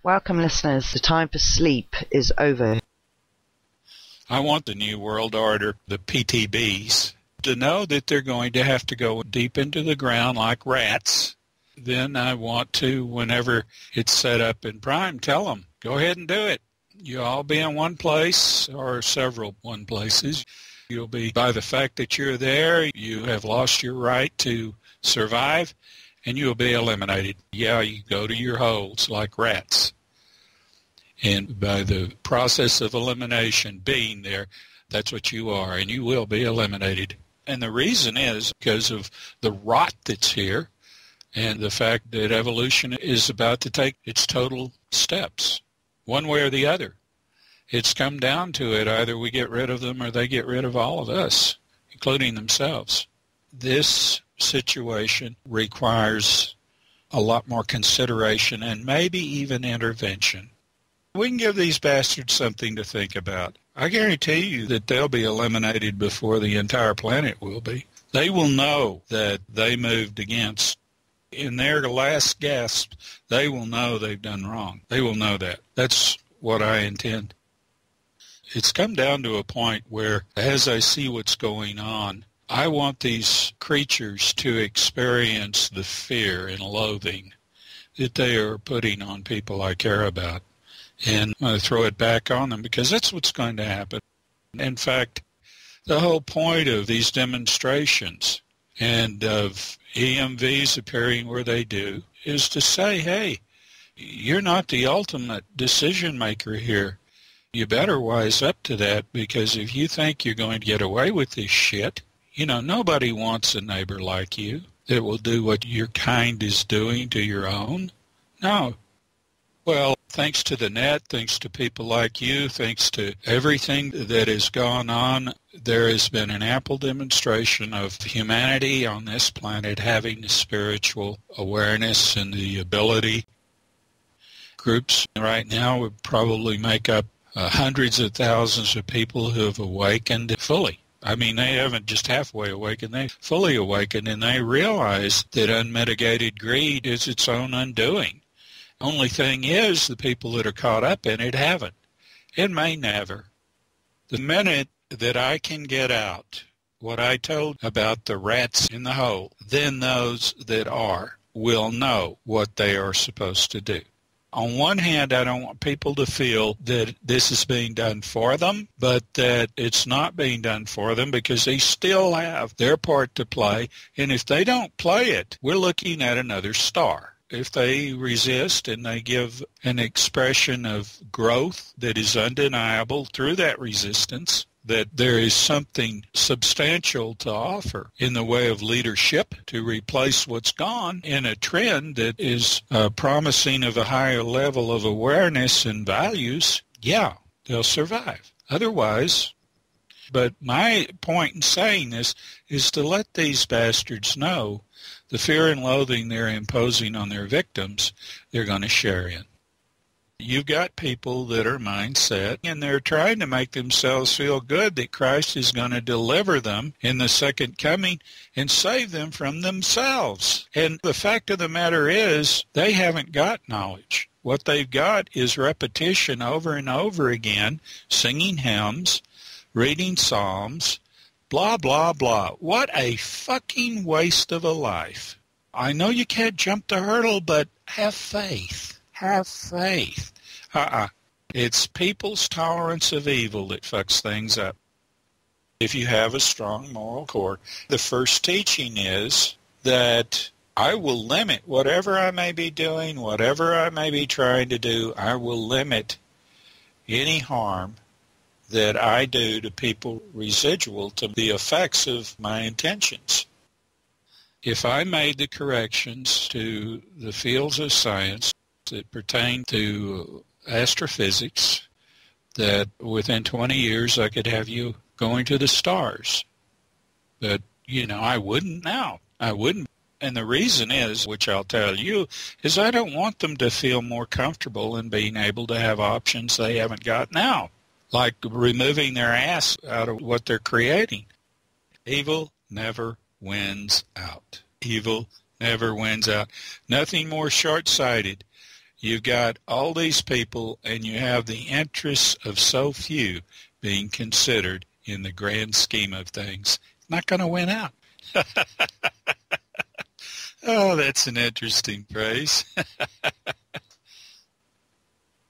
Welcome, listeners. The time for sleep is over. I want the New World Order, the PTBs, to know that they're going to have to go deep into the ground like rats. Then I want to, whenever it's set up in prime, tell them, go ahead and do it. You'll all be in one place or several one places. You'll be, by the fact that you're there, you have lost your right to survive, and you'll be eliminated. Yeah, you go to your holes like rats. And by the process of elimination being there, that's what you are, and you will be eliminated. And the reason is because of the rot that's here and the fact that evolution is about to take its total steps, one way or the other. It's come down to it. Either we get rid of them or they get rid of all of us, including themselves. This situation requires a lot more consideration and maybe even intervention. We can give these bastards something to think about. I guarantee you that they'll be eliminated before the entire planet will be. They will know that they moved against. In their last gasp, they will know they've done wrong. They will know that. That's what I intend. It's come down to a point where, as I see what's going on, I want these creatures to experience the fear and loathing that they are putting on people I care about. And I'm going to throw it back on them because that's what's going to happen. In fact, the whole point of these demonstrations and of EMVs appearing where they do is to say, hey, you're not the ultimate decision maker here. You better wise up to that, because if you think you're going to get away with this shit, nobody wants a neighbor like you that will do what your kind is doing to your own. No. Well, thanks to the net, thanks to people like you, thanks to everything that has gone on, there has been an ample demonstration of humanity on this planet having the spiritual awareness and the ability. Groups right now would probably make up hundreds of thousands of people who have awakened fully. I mean, they haven't just halfway awakened, they've fully awakened, and they realize that unmitigated greed is its own undoing. Only thing is, the people that are caught up in it haven't. It may never. The minute that I can get out what I told about the rats in the hole, then those that are will know what they are supposed to do. On one hand, I don't want people to feel that this is being done for them, but that it's not being done for them because they still have their part to play. And if they don't play it, we're looking at another star. If they resist and they give an expression of growth that is undeniable through that resistance, that there is something substantial to offer in the way of leadership to replace what's gone in a trend that is promising of a higher level of awareness and values, yeah, they'll survive. Otherwise, but my point in saying this is to let these bastards know the fear and loathing they're imposing on their victims, they're going to share in. You've got people that are mindset, and they're trying to make themselves feel good that Christ is going to deliver them in the second coming and save them from themselves. And the fact of the matter is, they haven't got knowledge. What they've got is repetition over and over again, singing hymns, reading psalms, blah, blah, blah. What a fucking waste of a life. I know you can't jump the hurdle, but have faith. Have faith. It's people's tolerance of evil that fucks things up. If you have a strong moral core, the first teaching is that I will limit whatever I may be doing, whatever I may be trying to do, I will limit any harm that I do to people residual to the effects of my intentions. If I made the corrections to the fields of science that pertain to astrophysics, that within 20 years I could have you going to the stars. But, I wouldn't now. I wouldn't. And the reason is, which I'll tell you, is I don't want them to feel more comfortable in being able to have options they haven't got now, like removing their ass out of what they're creating. Evil never wins out. Evil never wins out. Nothing more short-sighted. You've got all these people, and you have the interests of so few being considered in the grand scheme of things. Not going to win out. Oh, that's an interesting phrase.